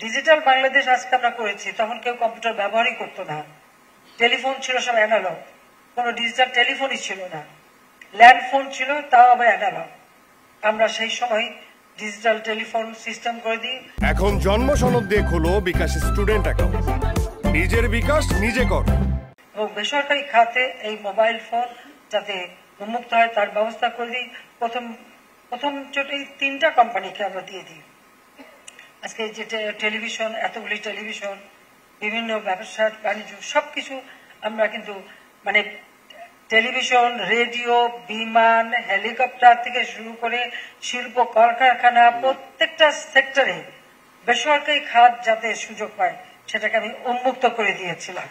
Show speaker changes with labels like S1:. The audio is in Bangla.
S1: ডিজিটাল বাংলাদেশ আজকে আমরা করেছি, তখন কেউ কম্পিউটার ব্যবহারই করতো না। টেলিফোন ছিল সব অ্যানালগ, কোনো ডিজিটাল টেলিফোনই ছিল না। ল্যান্ড ফোন ছিল, তাও আবার অ্যানালগ। আমরা সেই সময় ডিজিটাল টেলিফোন সিস্টেম করে দিই।
S2: এখন জন্ম সনদ দিয়ে খোলো বিকাশ স্টুডেন্ট অ্যাকাউন্ট, নিজের বিকাশ নিজে কর।
S1: এবং বেসরকারি খাতে এই মোবাইল ফোন যাতে উন্মুক্ত হয় তার ব্যবস্থা করে দিই। প্রথম চোটে 3টা কোম্পানিকে আমরা দিয়ে দিই। আজকে যে টেলিভিশন, এতগুলি টেলিভিশন, বিভিন্ন ব্যবসা বাণিজ্য সবকিছু আমরা কিন্তু মানে টেলিভিশন, রেডিও, বিমান, হেলিকপ্টার থেকে শুরু করে শিল্প কলকারখানা, প্রত্যেকটা সেক্টরে বেসরকারি খাত যাতে সুযোগ পায় সেটাকে আমি উন্মুক্ত করে দিয়েছিলাম।